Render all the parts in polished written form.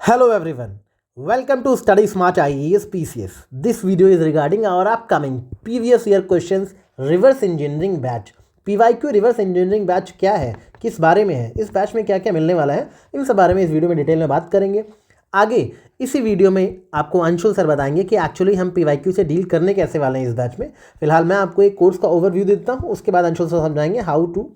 Hello everyone. Welcome to Study Smart IAS PCS. This video is regarding our upcoming previous year questions reverse engineering batch. PYQ reverse engineering batch क्या है, किस बारे में है, इस batch में क्या क्या मिलने वाला है, इन सब बारे में इस वीडियो में डिटेल में बात करेंगे। आगे इसी वीडियो में आपको अंशुल सर बताएंगे कि एक्चुअली हम PYQ से डील करने कैसे वाले हैं इस बैच में। फिलहाल मैं आपको एक कोर्स का ओवरव्यू देता हूँ, उसके बाद अंशुल सर समझाएंगे how to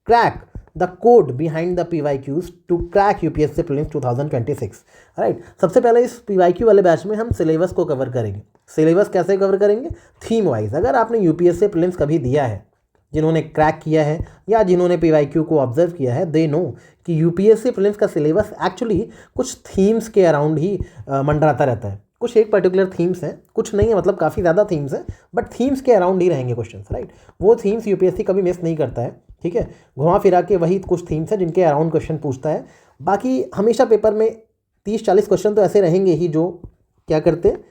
crack the code behind the PYQs to crack UPSC prelims 2026। Right, सबसे पहले इस PYQ वाले बैच में हम सिलेबस को कवर करेंगे। सिलेबस कैसे कवर करेंगे? Theme wise. अगर आपने UPSC प्रीलिम्स कभी दिया है, जिन्होंने क्रैक किया है या जिन्होंने PYQ को ऑब्जर्व किया है, दे नो कि UPSC प्रीलिम्स का सिलेबस एक्चुअली कुछ थीम्स के अराउंड ही मंडराता रहता है। कुछ एक पर्टिकुलर थीम्स हैं, कुछ नहीं है, मतलब काफ़ी ज़्यादा थीम्स हैं, बट थीम्स के अराउंड ही रहेंगे क्वेश्चंस। राइट, वो थीम्स UPSC कभी मिस नहीं करता है। ठीक है, घुमा फिरा के वही कुछ थीम्स हैं जिनके अराउंड क्वेश्चन पूछता है। बाकी हमेशा पेपर में 30-40 क्वेश्चन तो ऐसे रहेंगे ही जो क्या करते हैं,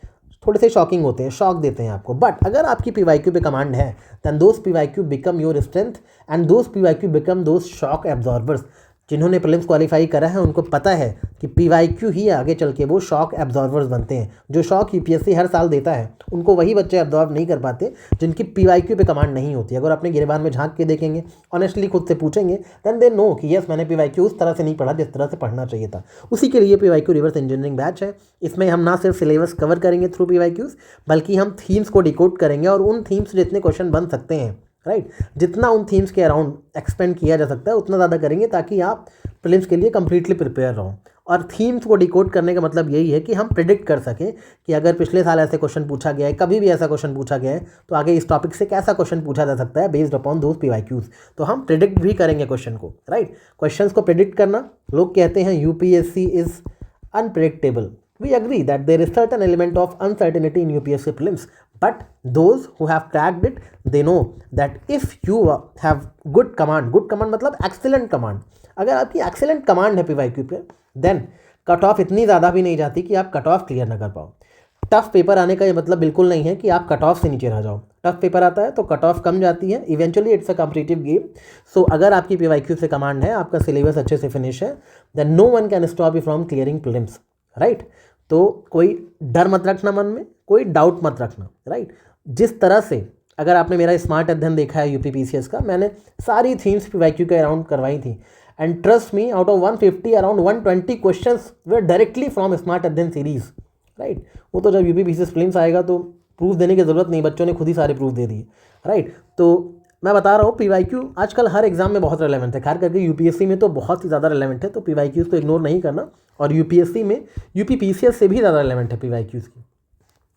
थोड़े से शॉकिंग होते हैं, शॉक देते हैं आपको। बट अगर आपकी PYQ पे कमांड है, then those PYQ become your strength and those PYQ become those shock absorbers. जिन्होंने प्रीलिम्स क्वालिफाई करा है उनको पता है कि PYQ ही आगे चल के वो शॉक एब्जॉर्बर्स बनते हैं। जो शॉक UPSC हर साल देता है उनको वही बच्चे एब्जॉर्ब नहीं कर पाते जिनकी PYQ पे कमांड नहीं होती। अगर अपने गिरबान में झांक के देखेंगे, ऑनेस्टली खुद से पूछेंगे, देन दे नो कि यस, मैंने PYQ उस तरह से नहीं पढ़ा जिस तरह से पढ़ना चाहिए था। उसी के लिए PYQ रिवर्स इंजीनियरिंग बैच है। इसमें हम ना सिर्फ सिलेबस कवर करेंगे थ्रू PYQs, बल्कि हम थीम्स को डिकोड करेंगे और उन थीम्स जितने क्वेश्चन बन सकते हैं, राइट, जितना उन थीम्स के अराउंड एक्सपेंड किया जा सकता है उतना ज़्यादा करेंगे, ताकि आप प्रीलिम्स के लिए कम्प्लीटली प्रिपेयर रहो। और थीम्स को डिकोड करने का मतलब यही है कि हम प्रिडिक्ट कर सकें कि अगर पिछले साल ऐसे क्वेश्चन पूछा गया है, कभी भी ऐसा क्वेश्चन पूछा गया है, तो आगे इस टॉपिक से कैसा क्वेश्चन पूछा जा सकता है बेस्ड अपॉन दोज PYQs। तो हम प्रिडिक्ट भी करेंगे क्वेश्चन को। राइट, क्वेश्चन को प्रिडिक्ट करना, लोग कहते हैं UPSC is unpredictable. We agree that there is certain element of uncertainty in UPSC prelims, but those who have cracked it, they know that if you have good command मतलब excellent command, अगर आपकी excellent command है PYQ पे, then cut off इतनी ज़्यादा भी नहीं जाती कि आप कट ऑफ क्लियर ना कर पाओ। टफ पेपर आने का ये मतलब बिल्कुल नहीं है कि आप कट ऑफ से नीचे रह जाओ। टफ पेपर आता है तो कट ऑफ कम जाती है, eventually it's a competitive game. So अगर आपकी PYQ से कमांड है, आपका सिलेबस अच्छे से फिनिश है, then no one can stop you from clearing prelims. Right, तो कोई डर मत रखना मन में, कोई डाउट मत रखना। राइट, जिस तरह से अगर आपने मेरा स्मार्ट अध्ययन देखा है UP PCS का, मैंने सारी थीम्स PYQ के अराउंड करवाई थी, and trust me, out of 150 around 120 questions way directly from smart अध्ययन सीरीज। राइट, वो तो जब UP PCS प्रीलिम्स आएगा तो प्रूफ देने की ज़रूरत नहीं, बच्चों ने खुद ही सारे प्रूफ दे दिए। राइट, तो मैं बता रहा हूँ PYQ आजकल हर एग्जाम में बहुत रेलेवेंट है, खास करके UPSC में तो बहुत ही ज़्यादा रेलेवेंट है। तो PYQs को इग्नोर नहीं करना, और UPSC में UP PCS से भी ज़्यादा रेलेवेंट है PYQs की।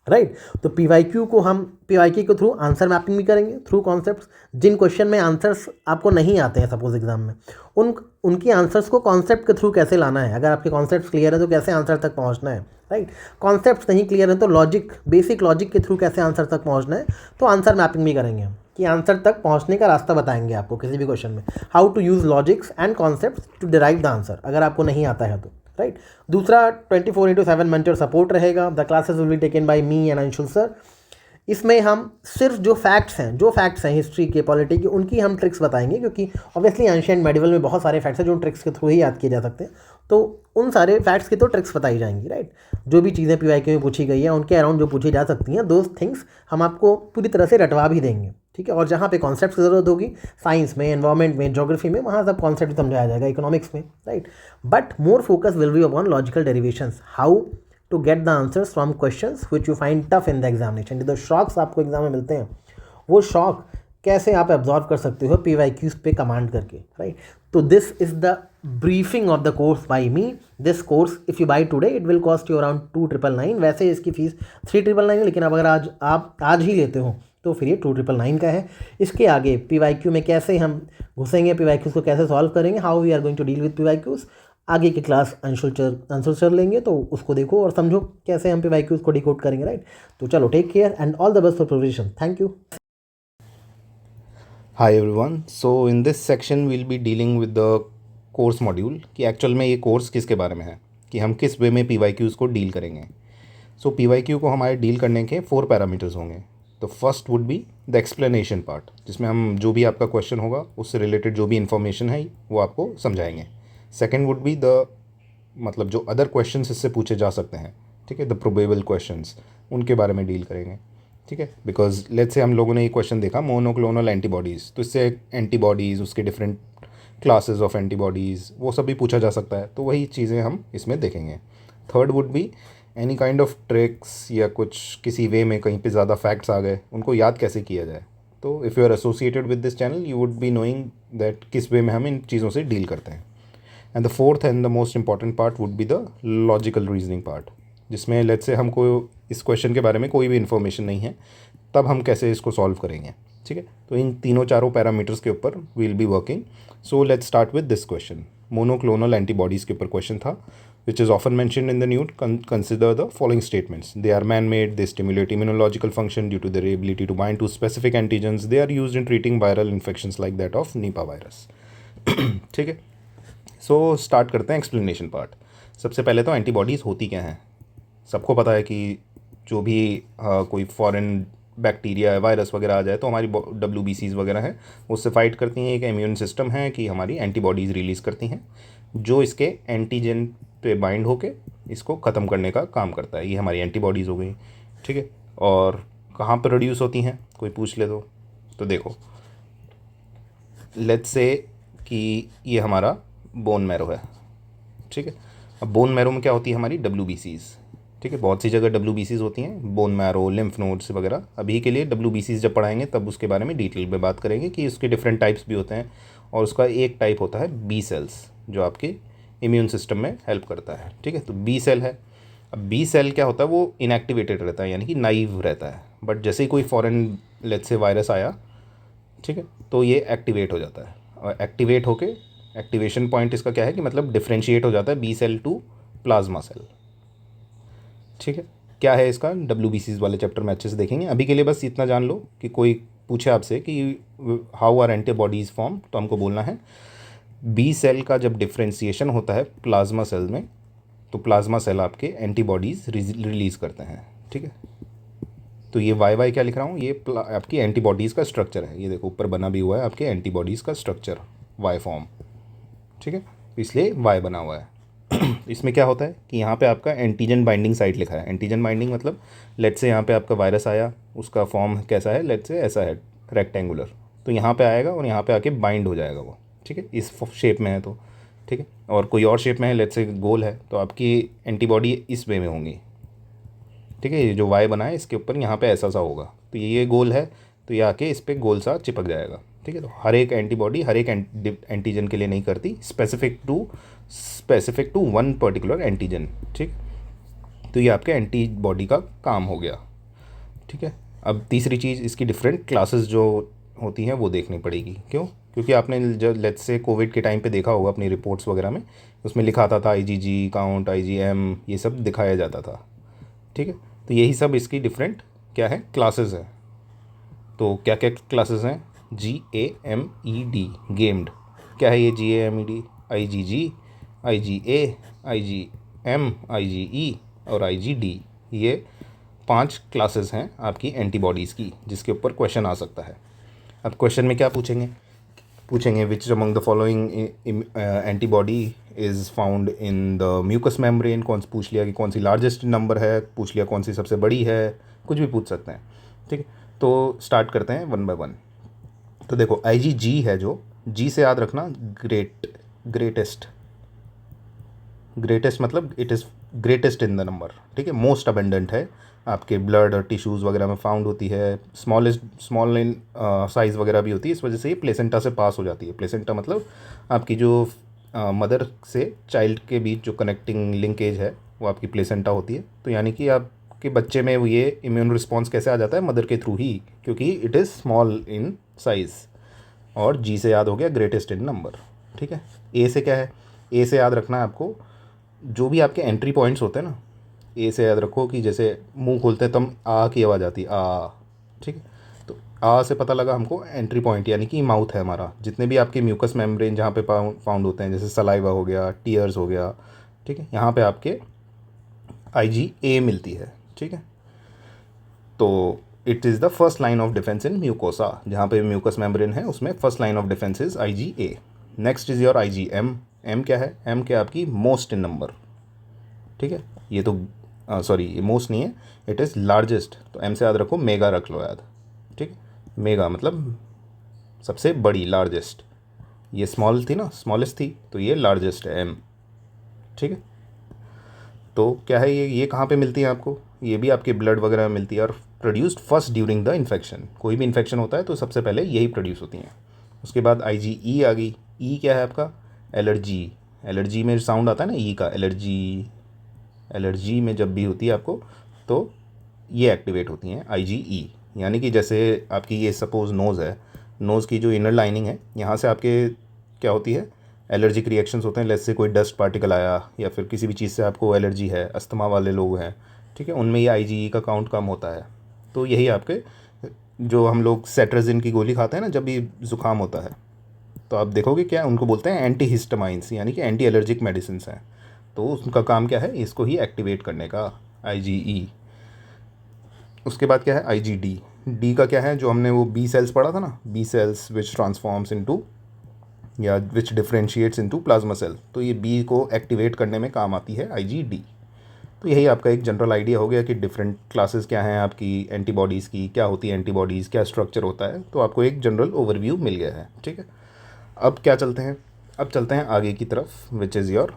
राइट, तो PYQ को हम PYQ के थ्रू आंसर मैपिंग भी करेंगे थ्रू कॉन्सेप्ट्स। जिन क्वेश्चन में आंसर्स आपको नहीं आते हैं सपोज एग्जाम में, उनकी आंसर्स को कॉन्सेप्ट के थ्रू कैसे लाना है। अगर आपके कॉन्सेप्ट्स क्लियर है तो कैसे आंसर तक पहुंचना है। राइट, कॉन्सेप्ट्स नहीं क्लियर है तो लॉजिक, बेसिक लॉजिक के थ्रू कैसे आंसर तक पहुंचना है। तो आंसर मैपिंग भी करेंगे हम, कि आंसर तक पहुंचने का रास्ता बताएंगे आपको किसी भी क्वेश्चन में, how to use logics and concepts to derive the answer, अगर आपको नहीं आता है तो। राइट, दूसरा 24/7 मेंटर सपोर्ट रहेगा। The classes will be taken by me and Anshul sir. इसमें हम सिर्फ जो फैक्ट्स हैं हिस्ट्री के, पॉलिटी के, उनकी हम ट्रिक्स बताएंगे, क्योंकि ऑब्वियसली एंशिएंट मेडिवल में बहुत सारे फैक्ट्स हैं जो ट्रिक्स के थ्रू ही याद किए जा सकते हैं। तो उन सारे फैक्ट्स की तो ट्रिक्स बताई जाएंगी। राइट, जो भी चीज़ें PYQ में पूछी गई हैं उनके अराउंड जो पूछी जा सकती हैं, दोज थिंग्स हम आपको पूरी तरह से रटवा भी देंगे। ठीक है, और जहाँ पे कॉन्सेप्ट की ज़रूरत होगी, साइंस में, एनवायरमेंट में, ज्योग्राफी में, वहाँ सब कॉन्सेप्ट समझाया जाएगा, इकोनॉमिक्स में। Right, but more focus will be upon logical derivations, how to get the answers from questions which you find tough in the examination. जो शॉक्स आपको एग्जाम में मिलते हैं, वो शॉक कैसे आप एब्जॉर्व कर सकते हो PYQs पे कमांड करके। राइट, तो this is the briefing of the course by me. This course if you buy today it will cost you around 2,999। वैसे इसकी फीस 3,999 है, लेकिन अब अगर आप आज ही लेते हो तो फिर ये 2,999 का है। इसके आगे PYQ में कैसे हम घुसेंगे, PYQs को कैसे सॉल्व करेंगे, how we are going to deal with PYQs, आगे की क्लास अंशुल सर लेंगे, तो उसको देखो और समझो कैसे हम PYQs को डिकोड करेंगे। राइट, तो चलो, take care and all the best for preparation. Thank you. Hi everyone. So in this section we'll be dealing with the course module, कि एक्चुअल में ये कोर्स किसके बारे में है, कि हम किस वे में PYQs को डील करेंगे। सो PYQ को हमारे डील करने के 4 पैरामीटर्स होंगे। तो first would be the explanation part, जिसमें हम जो भी आपका क्वेश्चन होगा उससे रिलेटेड जो भी इन्फॉर्मेशन है वो आपको समझाएंगे। सेकेंड वुड बी द मतलब जो अदर क्वेश्चंस इससे पूछे जा सकते हैं, ठीक है, द प्रोबेबल क्वेश्चंस, उनके बारे में डील करेंगे, ठीक है। बिकॉज लेट्स से हम लोगों ने ये क्वेश्चन देखा मोनोक्लोनल एंटीबॉडीज़, तो इससे एंटीबॉडीज़, उसके डिफरेंट क्लासेस ऑफ एंटीबॉडीज़, वो सब भी पूछा जा सकता है, तो वही चीज़ें हम इसमें देखेंगे। Third would be any kind of tricks, या कुछ किसी वे में कहीं पे ज़्यादा फैक्ट्स आ गए, उनको याद कैसे किया जाए। तो if you are associated with this channel you would be knowing that किस वे में हम इन चीज़ों से डील करते हैं। And the fourth and the most important part would be the logical reasoning part, जिसमें लेट्स से हमको इस क्वेश्चन के बारे में कोई भी इन्फॉर्मेशन नहीं है, तब हम कैसे इसको सॉल्व करेंगे, ठीक है। तो इन तीनों चारों पैरामीटर्स के ऊपर will be working. So let's start with this question. Monoclonal antibodies के ऊपर क्वेश्चन था, which is often mentioned in the nude. Consider the following statements. They are man-made. They stimulate immunological function due to their ability to bind to specific antigens. They are used in treating viral infections like that of Nipah virus. ठीक है, so start करते हैं explanation part. सबसे पहले तो antibodies होती क्या हैं। सबको पता है कि जो भी कोई फॉरेन बैक्टीरिया है, वायरस वगैरह आ जाए तो हमारी WBCs वगैरह हैं, उससे फाइट करती हैं। एक इम्यून सिस्टम है कि हमारी एंटीबॉडीज़ रिलीज़ करती हैं, जो इसके एंटीजन पे बाइंड होके इसको ख़त्म करने का काम करता है। ये हमारी एंटीबॉडीज़ हो गई, ठीक है। और कहाँ पर प्रोड्यूस होती हैं, कोई पूछ ले तो देखो, लेट्स से कि ये हमारा बोन मैरो है, ठीक है। अब बोन मैरो में क्या होती है, हमारी WBCs, ठीक है। बहुत सी जगह WBCs होती हैं, बोन मैरो, लिम्फ नोड्स वगैरह। अभी के लिए WBCs जब पढ़ाएंगे तब उसके बारे में डिटेल में बात करेंगे कि उसके डिफरेंट टाइप्स भी होते हैं, और उसका एक टाइप होता है बी सेल्स, जो आपके इम्यून सिस्टम में हेल्प करता है, ठीक है। तो बी सेल है। अब बी सेल क्या होता है, वो इनएक्टिवेटेड रहता है, यानी कि नाइव रहता है, बट जैसे ही कोई फॉरेन लेट्स से वायरस आया, ठीक है, तो ये एक्टिवेट हो जाता है। और एक्टिवेट होके एक्टिवेशन पॉइंट इसका क्या है कि मतलब डिफ्रेंशिएट हो जाता है B cell to plasma cell, ठीक है। क्या है इसका, WBCs वाले चैप्टर में अच्छे से देखेंगे। अभी के लिए बस इतना जान लो कि कोई पूछे आपसे कि हाउ आर एंटीबॉडीज़ फॉर्म, तो हमको बोलना है बी सेल का जब डिफ्रेंशिएशन होता है प्लाज्मा सेल में, तो प्लाज्मा सेल आपके एंटीबॉडीज़ रिलीज़ करते हैं, ठीक है। तो ये वाई क्या लिख रहा हूँ, ये आपकी एंटीबॉडीज़ का स्ट्रक्चर है। ये देखो ऊपर बना भी हुआ है आपके एंटीबॉडीज़ का स्ट्रक्चर, वाई फॉर्म, ठीक है, इसलिए वाई बना हुआ है। इसमें क्या होता है कि यहाँ पे आपका एंटीजन बाइंडिंग साइट लिखा है। एंटीजन बाइंडिंग मतलब लेट्स से यहाँ पे आपका वायरस आया, उसका फॉर्म कैसा है, लेट्स से ऐसा है रेक्टेंगुलर, तो यहाँ पे आएगा और यहाँ पे आके बाइंड हो जाएगा वो, ठीक है, इस शेप में है तो, ठीक है। और कोई और शेप में है, लेट्स से गोल है, तो आपकी एंटीबॉडी इस वे में होंगी, ठीक है। ये जो वाई बना है इसके ऊपर यहाँ पे ऐसा सा होगा, तो ये गोल है, तो ये आके इस पर गोल सा चिपक जाएगा, ठीक है। तो हर एक एंटीबॉडी हर एक एंटीजन के लिए नहीं करती, specific to one particular antigen, ठीक। तो ये आपके एंटीबॉडी का काम हो गया, ठीक है। अब तीसरी चीज़, इसकी डिफरेंट क्लासेस जो होती हैं वो देखनी पड़ेगी। क्यों? क्योंकि आपने जब लेट्स से कोविड के टाइम पे देखा होगा अपनी रिपोर्ट्स वगैरह में, उसमें लिखा आता था IgG काउंट, IgM, ये सब दिखाया जाता था, ठीक है। तो यही सब इसकी डिफरेंट क्या है, क्लासेस है। तो क्या क्या क्लासेस हैं, GAMED, गेम्ड। क्या है ये GAMED? IgG, IgA, IgM, IgE और IgD, ये 5 क्लासेस हैं आपकी एंटीबॉडीज़ की, जिसके ऊपर क्वेश्चन आ सकता है। अब क्वेश्चन में क्या पूछेंगे which among the following antibody is found in the mucus membrane. पूछ लिया कि कौन सी लार्जेस्ट नंबर है, पूछ लिया कौन सी सबसे बड़ी है, कुछ भी पूछ सकते हैं, ठीक है। तो स्टार्ट करते हैं 1 बाय 1। तो देखो IgG है, जो G से याद रखना ग्रेटेस्ट मतलब it is greatest in the number, ठीक है। मोस्ट अबेंडेंट है, आपके ब्लड और टिश्यूज़ वगैरह में फाउंड होती है। स्मॉल इन साइज़ वगैरह भी होती है, इस वजह से ये प्लेसेंटा से पास हो जाती है। प्लेसेंटा मतलब आपकी जो मदर से चाइल्ड के बीच जो कनेक्टिंग लिंकेज है वो आपकी प्लेसेंटा होती है। तो यानी कि आपके बच्चे में वो ये इम्यून रिस्पॉन्स कैसे आ जाता है, मदर के थ्रू ही, क्योंकि it is small in size. और G से याद हो गया ग्रेटेस्ट इन नंबर, ठीक है। A से क्या है, A से याद रखना है आपको जो भी आपके एंट्री पॉइंट्स होते हैं ना, A से याद रखो कि जैसे मुंह खोलते हैं तब आ की आवाज़ आती है, आ, ठीक है। तो आ से पता लगा हमको एंट्री पॉइंट, यानी कि माउथ है हमारा। जितने भी आपके म्यूकस मेम्ब्रेन जहाँ पे फाउंड होते हैं, जैसे सलाइवा हो गया, टीयर्स हो गया, ठीक है, यहाँ पे आपके IgA मिलती है, ठीक है। तो it is the first line of defence in mucosa, जहाँ पे म्यूकस मेम्ब्रेन है उसमें first line of defence is IgA। Next is your IgM। M क्या है, M क्या आपकी मोस्ट इन नंबर, ठीक है, ये तो सॉरी ये मोस्ट नहीं है, इट इज़ लार्जेस्ट, तो एम से याद रखो, मेगा रख लो याद, ठीक है, मेगा मतलब सबसे बड़ी, लार्जेस्ट, ये स्मॉल थी ना, स्मॉलेस्ट थी, तो ये लार्जेस्ट है एम, ठीक है। तो क्या है ये कहाँ पे मिलती है आपको, ये भी आपके ब्लड वगैरह में मिलती है, और produced first during the infection, कोई भी इन्फेक्शन होता है तो सबसे पहले यही प्रोड्यूस होती हैं। उसके बाद IgE आ गई, ई क्या है आपका, एलर्जी, एलर्जी में साउंड आता है ना ई का, एलर्जी, एलर्जी में जब भी होती है आपको तो ये एक्टिवेट होती हैं IgE, यानी कि जैसे आपकी ये सपोज़ नोज़ है, नोज़ की जो इनर लाइनिंग है, यहाँ से आपके क्या होती है, एलर्जिक रिएक्शंस होते हैं, लेट्स से कोई डस्ट पार्टिकल आया या फिर किसी भी चीज़ से आपको एलर्जी है, अस्थमा वाले लोग हैं, ठीक है, उनमें ये IgE का काउंट कम होता है। तो यही आपके, जो हम लोग सेट्राजिन की गोली खाते हैं ना जब भी ज़ुकाम होता है, तो आप देखोगे क्या उनको बोलते हैं एंटी हिस्टामाइंस, यानी कि एंटी एलर्जिक मेडिसिन हैं, तो उनका काम क्या है, इसको ही एक्टिवेट करने का, IgE। उसके बाद क्या है IgD, डी का क्या है, जो हमने वो बी सेल्स पढ़ा था ना, B cells which transforms into या which differentiates into plasma cell, तो ये बी को एक्टिवेट करने में काम आती है IgD। तो यही आपका एक जनरल आइडिया हो गया कि डिफरेंट क्लासेस क्या हैं आपकी एंटीबॉडीज़ की, क्या होती है एंटीबॉडीज़, क्या स्ट्रक्चर होता है, तो आपको एक जनरल ओवरव्यू मिल गया है, ठीक है। अब क्या चलते हैं, अब चलते हैं आगे की तरफ, which is your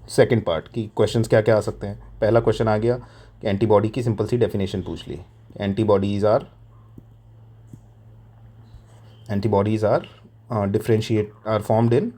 second part की क्वेश्चंस क्या क्या आ सकते हैं। पहला क्वेश्चन आ गया कि एंटीबॉडी की सिंपल सी डेफिनेशन पूछ ली, antibodies are differentiate are formed in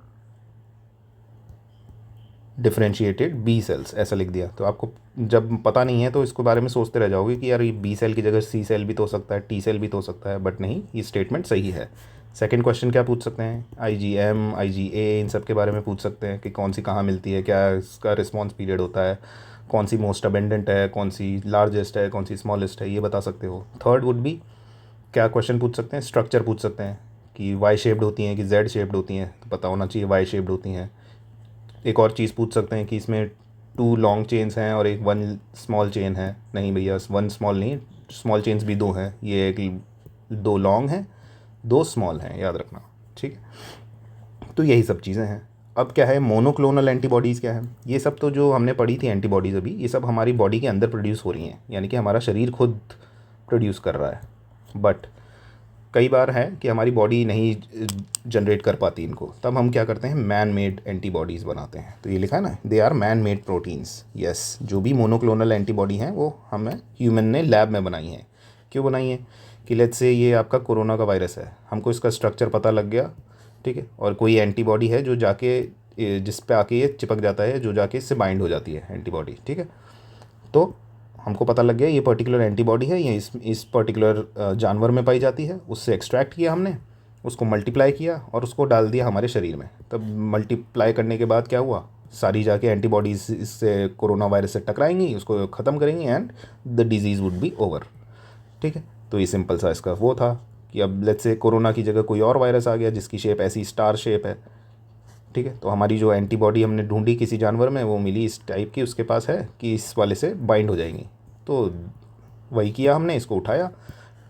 differentiated B cells, ऐसा लिख दिया। तो आपको जब पता नहीं है तो इसके बारे में सोचते रह जाओगे कि यार ये बी सेल की जगह सी सेल भी तो हो सकता है, टी सेल भी तो हो सकता है, बट नहीं, ये स्टेटमेंट सही है। सेकंड क्वेश्चन क्या पूछ सकते हैं, IgM IgA इन सब के बारे में पूछ सकते हैं कि कौन सी कहाँ मिलती है, क्या इसका रिस्पॉन्स पीरियड होता है, कौन सी मोस्ट अबेंडेंट है, कौन सी लार्जेस्ट है, कौन सी स्मॉलेस्ट है, ये बता सकते हो। थर्ड वुड बी, क्या क्वेश्चन पूछ सकते हैं, स्ट्रक्चर पूछ सकते हैं कि वाई शेप्ड होती हैं कि जेड शेप्ड होती हैं, तो पता होना चाहिए वाई शेप्ड होती हैं। एक और चीज़ पूछ सकते हैं कि इसमें 2 लॉन्ग चेन्स हैं और एक 1 स्मॉल चेन है, नहीं भैया 1 स्मॉल नहीं, स्मॉल चेन्स भी 2 हैं, ये एक 2 लॉन्ग हैं 2 स्मॉल हैं, याद रखना, ठीक है। तो यही सब चीज़ें हैं। अब क्या है, मोनोक्लोनल एंटीबॉडीज़ क्या है, ये सब तो जो हमने पढ़ी थी एंटीबॉडीज़ अभी, ये सब हमारी बॉडी के अंदर प्रोड्यूस हो रही हैं, यानी कि हमारा शरीर खुद प्रोड्यूस कर रहा है। बट कई बार है कि हमारी बॉडी नहीं जनरेट कर पाती इनको, तब हम क्या करते हैं, मैन मेड एंटीबॉडीज़ बनाते हैं। तो ये लिखा है ना, they are man made proteins, yes, जो भी मोनोक्लोनल एंटीबॉडी हैं वो हमें ह्यूमन ने लैब में बनाई हैं। क्यों बनाई है, कि लेट्स से ये आपका कोरोना का वायरस है, हमको इसका स्ट्रक्चर पता लग गया, ठीक है, और कोई एंटीबॉडी है जो जाके जिस पे आके ये चिपक जाता है, जो जाके इससे बाइंड हो जाती है एंटीबॉडी, ठीक है। तो हमको पता लग गया ये पर्टिकुलर एंटीबॉडी है, ये इस पर्टिकुलर जानवर में पाई जाती है, उससे एक्सट्रैक्ट किया हमने, उसको मल्टीप्लाई किया और उसको डाल दिया हमारे शरीर में। तब मल्टीप्लाई करने के बाद क्या हुआ, सारी जाके एंटीबॉडीज़ इससे कोरोना वायरस से टकराएंगी, उसको ख़त्म करेंगी and the disease would be over, ठीक है। तो ये सिंपल सा इसका वो था कि अब लेट्स से कोरोना की जगह कोई और वायरस आ गया जिसकी शेप ऐसी स्टार शेप है, ठीक है, तो हमारी जो एंटीबॉडी हमने ढूंढी किसी जानवर में वो मिली इस टाइप की, उसके पास है कि इस वाले से बाइंड हो जाएंगी। तो वही किया हमने, इसको उठाया,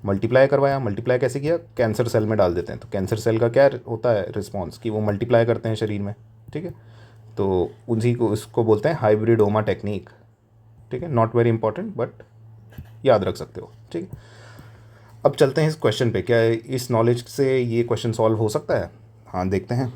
मल्टीप्लाई करवाया। मल्टीप्लाई कैसे किया, कैंसर सेल में डाल देते हैं, तो कैंसर सेल का क्या होता है रिस्पॉन्स, कि वो मल्टीप्लाई करते हैं शरीर में, ठीक है। तो उसी को इसको बोलते हैं हाइब्रिडोमा टेक्निक, ठीक है, नॉट वेरी इंपॉर्टेंट बट याद रख सकते हो, ठीक है। अब चलते हैं इस क्वेश्चन पे, क्या इस नॉलेज से ये क्वेश्चन सॉल्व हो सकता है, हाँ देखते हैं।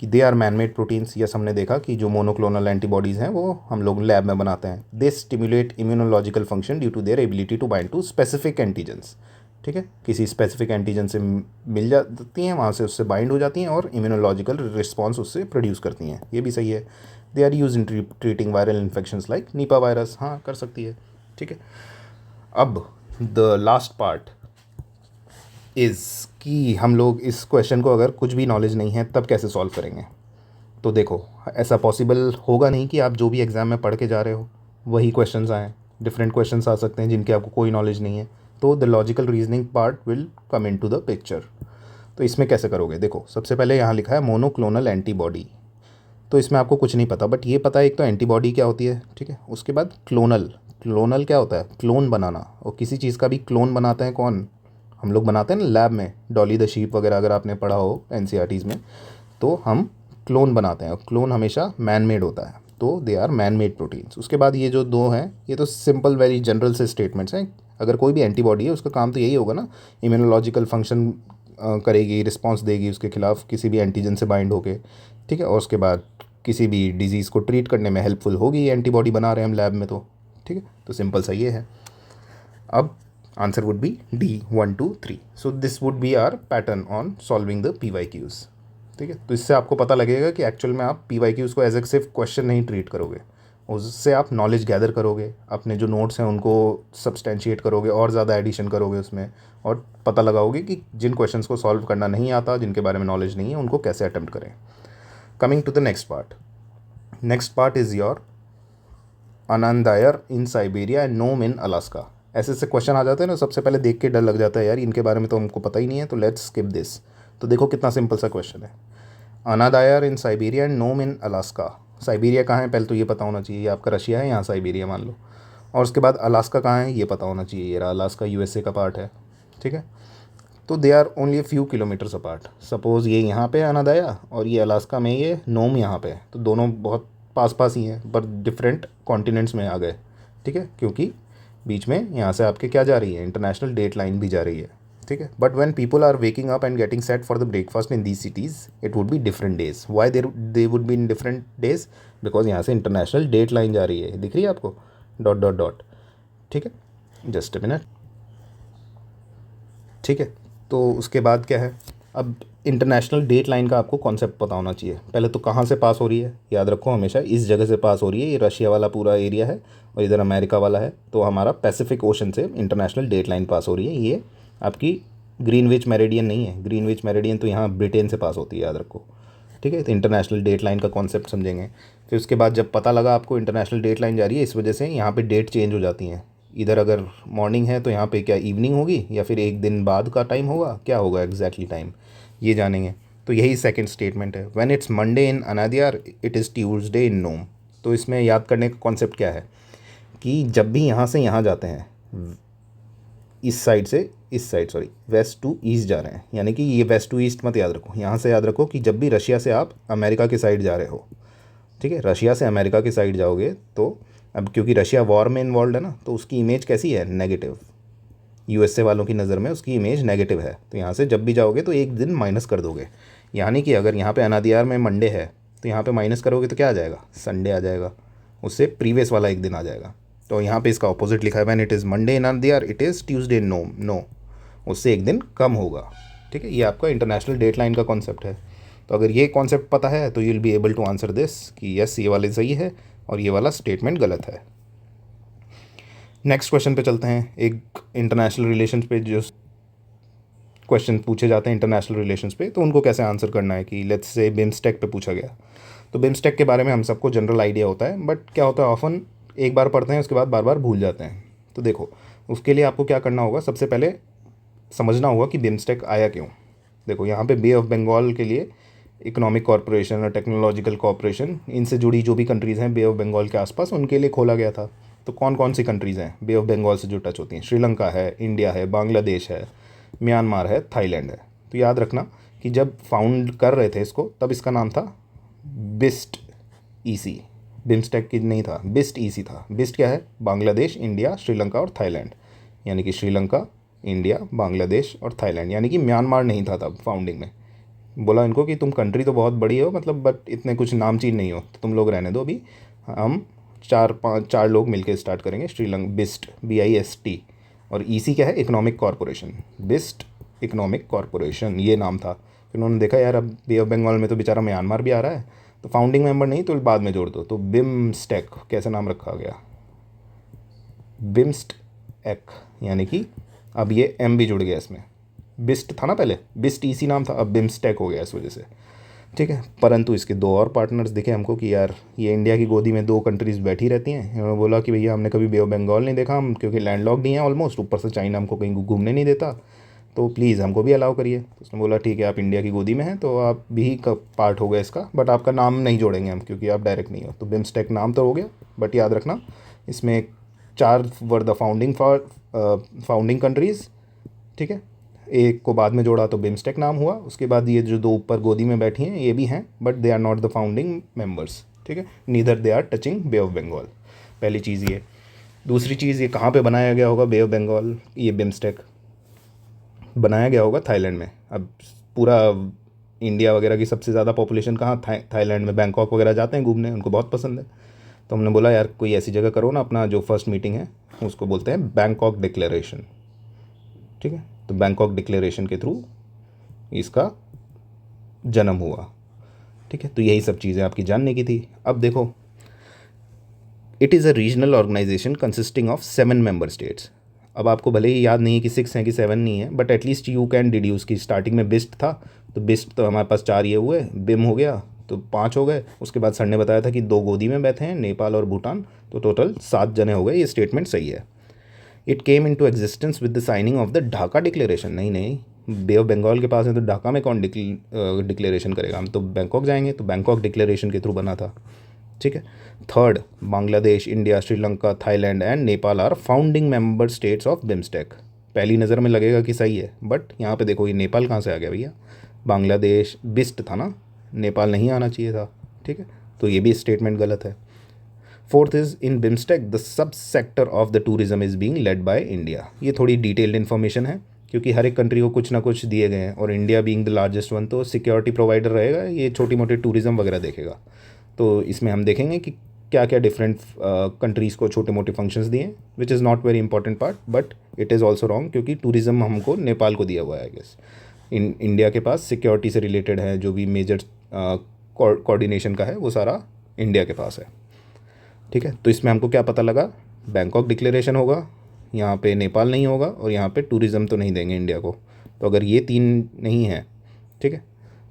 कि they are man made proteins, yes, हमने देखा कि जो मोनोक्लोनल एंटीबॉडीज़ हैं वो हम लोग लैब में बनाते हैं। They stimulate immunological function due to their ability to bind to specific antigens, ठीक है, किसी स्पेसिफिक एंटीजन से मिल जाती हैं, वहाँ से उससे बाइंड हो जाती हैं और इम्यूनोलॉजिकल रिस्पॉन्स उससे प्रोड्यूस करती हैं, ये भी सही है। They are use in treating viral infections like Nipah virus, हाँ कर सकती है, ठीक है। अब द लास्ट पार्ट इज़ कि हम लोग इस क्वेश्चन को अगर कुछ भी नॉलेज नहीं है तब कैसे सॉल्व करेंगे। तो देखो, ऐसा पॉसिबल होगा नहीं कि आप जो भी एग्ज़ाम में पढ़ के जा रहे हो वही क्वेश्चंस आएँ, डिफरेंट क्वेश्चंस आ सकते हैं जिनके आपको कोई नॉलेज नहीं है, तो the logical reasoning part will come in to the picture. तो इसमें कैसे करोगे, देखो सबसे पहले यहाँ लिखा है मोनोक्लोनल एंटीबॉडी, तो इसमें आपको कुछ नहीं पता, बट ये पता है एक तो एंटीबॉडी क्या होती है, ठीक है। उसके बाद क्लोनल, क्लोनल क्या होता है, क्लोन बनाना, और किसी चीज़ का भी क्लोन बनाते हैं कौन, हम लोग बनाते हैं ना लैब में, डॉली द शीप वगैरह अगर आपने पढ़ा हो एनसीईआरटीज़ में, तो हम क्लोन बनाते हैं, और क्लोन हमेशा मैन मेड होता है, तो they are man made proteins. उसके बाद ये जो दो हैं ये तो सिंपल वेरी जनरल से स्टेटमेंट्स हैं। अगर कोई भी एंटीबॉडी है उसका काम तो यही होगा ना, इम्यूनोलॉजिकल फंक्शन करेगी, रिस्पॉन्स देगी उसके खिलाफ किसी भी एंटीजन से बाइंड होके, ठीक है, और उसके बाद किसी भी डिजीज़ को ट्रीट करने में हेल्पफुल होगी। एंटीबॉडी बना रहे हैं हम लैब में तो, ठीक है, तो सिंपल सा ये है। अब answer would be D 1 2 3। So this would be our pattern on solving the PYQs, ठीक है। तो इससे आपको पता लगेगा कि एक्चुअल में आप PYQs को एज ए सिर्फ क्वेश्चन नहीं ट्रीट करोगे, उससे आप नॉलेज गैदर करोगे, अपने जो नोट्स हैं उनको सब्सटेंशिएट करोगे और ज़्यादा एडिशन करोगे उसमें, और पता लगाओगे कि जिन क्वेश्चंस को सॉल्व करना नहीं आता, जिनके बारे में नॉलेज नहीं है, उनको कैसे अटेम्प्ट करें। Coming to the next part is your Anadyr in Siberia and Nome in Alaska. ऐसे ऐसे क्वेश्चन आ जाते हैं ना, सबसे पहले देख के डर लग जाता है यार इनके बारे में तो हमको पता ही नहीं है, तो लेट्स स्किप दिस। तो देखो कितना सिंपल सा क्वेश्चन है। Anadyr in Siberia and Nome in Alaska. Siberia कहाँ है पहले तो ये पता होना चाहिए, ये आपका रशिया है, यहाँ साइबेरिया मान लो। और उसके बाद अलास्का कहाँ है ये पता होना चाहिए, ये रहा अलास्का USA का पार्ट है, ठीक है। तो they are only a few kilometres apart. Suppose ये यहाँ पे अनादाया और ये अलास्का में ये नोम यहाँ पे है, तो दोनों बहुत पास पास ही हैं पर डिफरेंट कॉन्टिनेंट्स में आ गए, ठीक है, क्योंकि बीच में यहाँ से आपके क्या जा रही है, इंटरनेशनल डेट लाइन भी जा रही है, ठीक है। But when people are waking up and getting set for the breakfast in these cities it would be different days. Why they would be in different days? Because यहाँ से international date line जा रही है, दिख रही है आपको, dot dot dot, ठीक है। जस्ट अ मिनट, ठीक है। तो उसके बाद क्या है, अब इंटरनेशनल डेट लाइन का आपको कॉन्सेप्ट पता होना चाहिए। पहले तो कहाँ से पास हो रही है, याद रखो हमेशा इस जगह से पास हो रही है, ये रशिया वाला पूरा एरिया है और इधर अमेरिका वाला है, तो हमारा पैसिफिक ओशन से इंटरनेशनल डेट लाइन पास हो रही है। ये आपकी ग्रीनविच मेरिडियन नहीं है, ग्रीनविच मेरिडियन तो यहाँ ब्रिटेन से पास होती है, याद रखो, ठीक है। तो इंटरनेशनल डेट लाइन का कॉन्सेप्ट समझेंगे। फिर उसके बाद जब पता लगा आपको इंटरनेशनल डेट लाइन जा रही है, इस वजह से यहाँ पे डेट चेंज हो जाती हैं। इधर अगर मॉर्निंग है तो यहाँ पे क्या इवनिंग होगी या फिर एक दिन बाद का टाइम होगा, क्या होगा एग्जैक्टली टाइम, ये जानेंगे। तो यही सेकंड स्टेटमेंट है, when it's Monday in Anadyr it is Tuesday in Nome. तो इसमें याद करने का कॉन्सेप्ट क्या है कि जब भी यहाँ से यहाँ जाते हैं, इस साइड से इस side, sorry, west to east जा रहे हैं, यानी कि ये वेस्ट टू ईस्ट मत याद रखो, यहाँ से याद रखो कि जब भी रशिया से आप अमेरिका की साइड जा रहे हो, ठीक है, रशिया से अमेरिका की साइड जाओगे तो अब क्योंकि रशिया वॉर में इन्वॉल्व है ना, तो उसकी इमेज कैसी है, नेगेटिव। USA वालों की नज़र में उसकी इमेज नेगेटिव है, तो यहाँ से जब भी जाओगे तो एक दिन माइनस कर दोगे। यानी कि अगर यहाँ पे अनादियार में मंडे है तो यहाँ पे माइनस करोगे तो क्या आ जाएगा, संडे आ जाएगा, उससे प्रीवियस वाला एक दिन आ जाएगा। तो यहाँ पे इसका ऑपोजिट लिखा है, when it is Monday in Anadyr it is Tuesday in Nome, no, उससे एक दिन कम होगा, ठीक है। ये आपका इंटरनेशनल डेट लाइन का कॉन्सेप्ट है। तो अगर ये कॉन्सेप्ट पता है तो you will be able to answer this कि यस ये वाले सही है और ये वाला स्टेटमेंट गलत है। नेक्स्ट क्वेश्चन पे चलते हैं। एक इंटरनेशनल रिलेशंस पे जो क्वेश्चन पूछे जाते हैं इंटरनेशनल रिलेशंस पे, तो उनको कैसे आंसर करना है कि लेट्स से बिम्स्टेक पे पूछा गया। तो बिम्स्टेक के बारे में हम सबको जनरल आइडिया होता है, बट क्या होता है ऑफन एक बार पढ़ते हैं उसके बाद बार बार भूल जाते हैं। तो देखो उसके लिए आपको क्या करना होगा, सबसे पहले समझना होगा कि बिम्स्टेक आया क्यों। देखो यहाँ पे बे ऑफ बंगाल के लिए इकोनॉमिक कॉर्पोरेशन और टेक्नोलॉजिकल कॉर्पोरेशन, इनसे जुड़ी जो भी कंट्रीज़ हैं बे ऑफ बंगाल के आसपास, उनके लिए खोला गया था। तो कौन कौन सी कंट्रीज़ हैं बे ऑफ बंगाल से जो टच होती हैं, श्रीलंका है, इंडिया है, बांग्लादेश है, म्यांमार है, थाईलैंड है। तो याद रखना कि जब फाउंड कर रहे थे इसको तब इसका नाम था बिस्ट EC, बिम्स्टेक की नहीं था, बिस्ट EC था। बिस्ट क्या है, बांग्लादेश, इंडिया, श्रीलंका और थाईलैंड, यानी कि श्रीलंका, इंडिया, बांग्लादेश और थाईलैंड, यानी कि म्यांमार नहीं था तब फाउंडिंग में। बोला इनको कि तुम कंट्री तो बहुत बड़ी हो मतलब, बट इतने कुछ नामचीन नहीं हो, तो तुम लोग रहने दो, अभी हम चार लोग मिलकर स्टार्ट करेंगे श्रीलंका, बिस्ट BIST। और EC क्या है, economic corporation, BIST economic corporation ये नाम था। फिर उन्होंने देखा यार अब बे ऑफ बंगाल में तो बेचारा म्यांमार भी आ रहा है, तो फाउंडिंग मेंबर नहीं तो बाद में जोड़ दो, तो बिम्स्टेक कैसे नाम रखा गया, बिम्स्टेक, यानी कि अब ये M भी जुड़ गया इसमें, बिस्ट था ना पहले, बिस्ट EC नाम था, अब बिम्स्टेक हो गया इस वजह से, ठीक है। परंतु इसके दो और पार्टनर्स दिखे हमको कि यार ये इंडिया की गोदी में दो कंट्रीज़ बैठी रहती हैं। इन्होंने बोला कि भैया हमने कभी बे ऑफ बंगाल नहीं देखा, हम क्योंकि लैंडलॉक्ड ही हैं ऑलमोस्ट, ऊपर से चाइना हमको कहीं घूमने नहीं देता, तो प्लीज़ हमको भी अलाउ करिए। तो उसने बोला ठीक है आप इंडिया की गोदी में हैं तो आप भी का पार्ट हो गया इसका, बट आपका नाम नहीं जोड़ेंगे हम क्योंकि आप डायरेक्ट नहीं हो। तो बिम्स्टेक नाम तो हो गया, बट याद रखना इसमें 4 वर द फाउंडिंग कंट्रीज़, ठीक है। एक को बाद में जोड़ा तो बिम्स्टेक नाम हुआ। उसके बाद ये जो दो ऊपर गोदी में बैठी हैं ये भी हैं, but they are not the founding members, ठीक है। ठीक है, neither they are touching bay of Bengal, पहली चीज़ ये। दूसरी चीज़, ये कहाँ पे बनाया गया होगा बे ऑफ बंगाल, ये बिम्स्टेक बनाया गया होगा थाईलैंड में। अब पूरा इंडिया वगैरह की सबसे ज़्यादा पॉपुलेशन कहाँ, थाईलैंड में, बैंकॉक वगैरह जाते हैं घूमने, उनको बहुत पसंद है। तो हमने बोला यार कोई ऐसी जगह करो ना, अपना जो फर्स्ट मीटिंग है उसको बोलते हैं बैंकॉक डिक्लेरेशन, ठीक है। तो बैंकॉक डिक्लेरेशन के थ्रू इसका जन्म हुआ, ठीक है। तो यही सब चीज़ें आपकी जानने की थी। अब देखो, it is a regional organisation consisting of 7 member states. अब आपको भले ही याद नहीं है कि 6 हैं कि 7 नहीं है, but at least you can deduce की स्टार्टिंग में बिस्ट था, तो बिस्ट तो हमारे पास 4 ये हुए, बिम हो गया तो 5 हो गए। उसके बाद सर ने बताया था कि 2 गोदी में बैठे हैं, नेपाल और भूटान, तो टोटल 7 जने हो गए। ये स्टेटमेंट सही है। It came in to existence with the signing of the Dhaka declaration. नहीं, बे ऑफ बंगाल के पास है तो ढाका में कौन डिक्लेरेशन करेगा, हम तो बैंकॉक जाएंगे, तो बैंकॉक डिक्लेरेशन के थ्रू बना था, ठीक है। Third, Bangladesh, India, Sri Lanka, Thailand and Nepal are founding member states of BIMSTEC. पहली नज़र में लगेगा कि सही है, बट यहाँ पे देखो ये नेपाल कहाँ से आ गया भैया, बांग्लादेश बिस्ट था ना, नेपाल नहीं आना चाहिए था, ठीक है। तो ये भी स्टेटमेंट गलत है। Fourth is, in BIMSTEC the sub sector of the tourism is being led by India. ये थोड़ी डिटेल्ड इन्फॉर्मेशन है, क्योंकि हर एक कंट्री को कुछ ना कुछ दिए गए हैं, और India being the largest one तो सिक्योरिटी प्रोवाइडर रहेगा, ये छोटी मोटी टूरिज़्म वगैरह देखेगा। तो इसमें हम देखेंगे कि क्या क्या डिफरेंट कंट्रीज़ को छोटे मोटे फंक्शंस दिए हैं, which is not very important part, but it is also wrong, क्योंकि टूरिज़्म हमको नेपाल को दिया हुआ है। आई गेस इंडिया के पास सिक्योरिटी से रिलेटेड है, जो भी मेजर कोऑर्डिनेशन का है वो सारा इंडिया के पास है, ठीक है। तो इसमें हमको क्या पता लगा, बैंकॉक डिक्लेरेशन होगा, यहाँ पे नेपाल नहीं होगा, और यहाँ पे टूरिज़्म तो नहीं देंगे इंडिया को। तो अगर ये 3 नहीं है, ठीक है,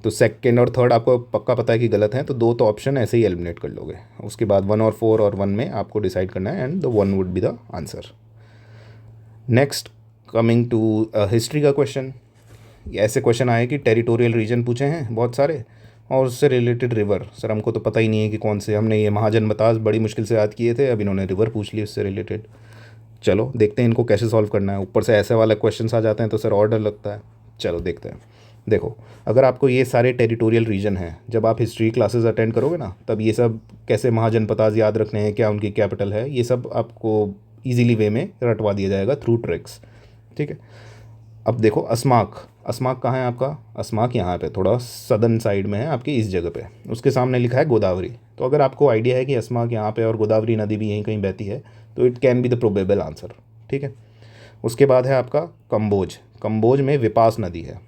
तो सेकंड और थर्ड आपको पक्का पता है कि गलत है, तो 2 तो ऑप्शन ऐसे ही एलिमिनेट कर लोगे। उसके बाद 1 और 4 और 1 में आपको डिसाइड करना है, and the 1 would be the answer. Next, coming to history का क्वेश्चन। ऐसे क्वेश्चन आए कि टेरिटोरियल रीजन पूछे हैं बहुत सारे, और उससे रिलेटेड रिवर। सर हमको तो पता ही नहीं है कि कौन से, हमने ये महाजनपदास बड़ी मुश्किल से याद किए थे, अब इन्होंने रिवर पूछ ली उससे रिलेटेड। चलो देखते हैं इनको कैसे सॉल्व करना है। ऊपर से ऐसे वाले क्वेश्चंस आ जाते हैं तो सर और डर लगता है। चलो देखते हैं। देखो, अगर आपको ये सारे टेरिटोरियल रीजन हैं, जब आप हिस्ट्री क्लासेस अटेंड करोगे ना, तब ये सब कैसे महाजनपदास याद रखने हैं, क्या उनकी कैपिटल है, ये सब आपको ईजिली वे में रटवा दिया जाएगा थ्रू ट्रिक्स, ठीक है। अब देखो, अस्माक कहाँ है आपका, अस्माक यहाँ पे थोड़ा सदर्न साइड में है आपकी, इस जगह पे उसके सामने लिखा है गोदावरी। तो अगर आपको आइडिया है कि अस्माक यहाँ पे और गोदावरी नदी भी यहीं कहीं बहती है, तो it can be the probable answer, ठीक है। उसके बाद है आपका कंबोज में विपास नदी है।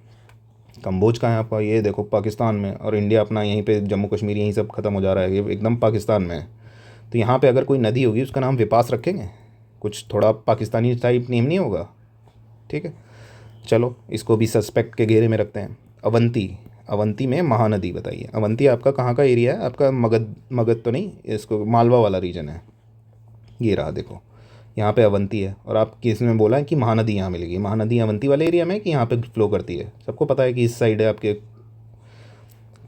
कंबोज कहाँ है आपका, ये देखो पाकिस्तान में, और इंडिया अपना यहीं पे जम्मू कश्मीर यहीं सब खत्म हो जा रहा है, ये एकदम पाकिस्तान में है। तो यहाँ पे अगर कोई नदी होगी उसका नाम विपास रखेंगे, कुछ थोड़ा पाकिस्तानी टाइप नेम नहीं होगा, ठीक है। चलो इसको भी सस्पेक्ट के घेरे में रखते हैं। अवंती में महानदी, बताइए अवंती आपका कहाँ का एरिया है, आपका मगध तो नहीं, इसको मालवा वाला रीजन है, ये रहा देखो, यहाँ पे अवंती है, और आप किस में बोला है कि महानदी यहाँ मिलेगी, महानदी अवंती वाले एरिया में कि यहाँ पे फ्लो करती है, सबको पता है कि इस साइड है आपके,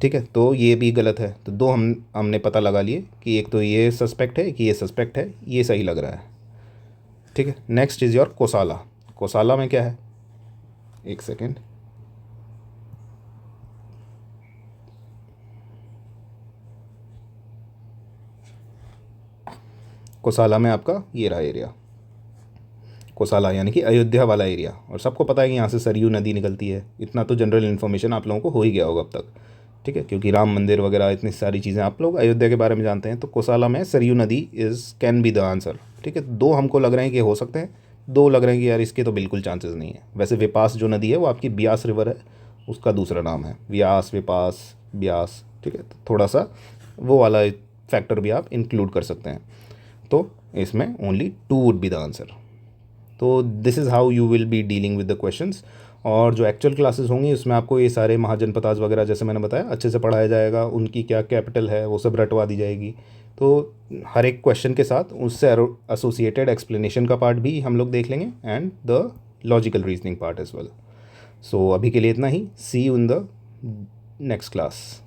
ठीक है। तो ये भी गलत है। तो 2 हमने पता लगा लिए कि एक तो ये सस्पेक्ट है कि ये सस्पेक्ट है, ये सही लग रहा है, ठीक है। नेक्स्ट इज़ योर कोसाला में क्या है, एक सेकेंड, कोसाला में आपका ये रहा एरिया, कोसाला यानी कि अयोध्या वाला एरिया, और सबको पता है कि यहाँ से सरयू नदी निकलती है। इतना तो जनरल इन्फॉर्मेशन आप लोगों को हो ही गया होगा अब तक, ठीक है, क्योंकि राम मंदिर वगैरह इतनी सारी चीज़ें आप लोग अयोध्या के बारे में जानते हैं। तो कोसाला में सरयू नदी कैन बी द आंसर, ठीक है। 2 हमको लग रहे हैं कि हो सकते हैं, 2 लग रहे हैं कि यार इसके तो बिल्कुल चांसेस नहीं है। वैसे विपास जो नदी है वो आपकी ब्यास रिवर है, उसका दूसरा नाम है व्यास, विपास, ब्यास, ठीक है। तो थोड़ा सा वो वाला फैक्टर भी आप इंक्लूड कर सकते हैं। तो इसमें only 2 would be the answer. तो this is how you will be dealing with the questions. और जो एक्चुअल क्लासेस होंगी उसमें आपको ये सारे महाजनपदास वगैरह जैसे मैंने बताया अच्छे से पढ़ाया जाएगा, उनकी क्या कैपिटल है वो सब रटवा दी जाएगी। तो हर एक क्वेश्चन के साथ उससे एसोसिएटेड एक्सप्लेनेशन का पार्ट भी हम लोग देख लेंगे, and the logical reasoning part as well. So अभी के लिए इतना ही। See you in the next class.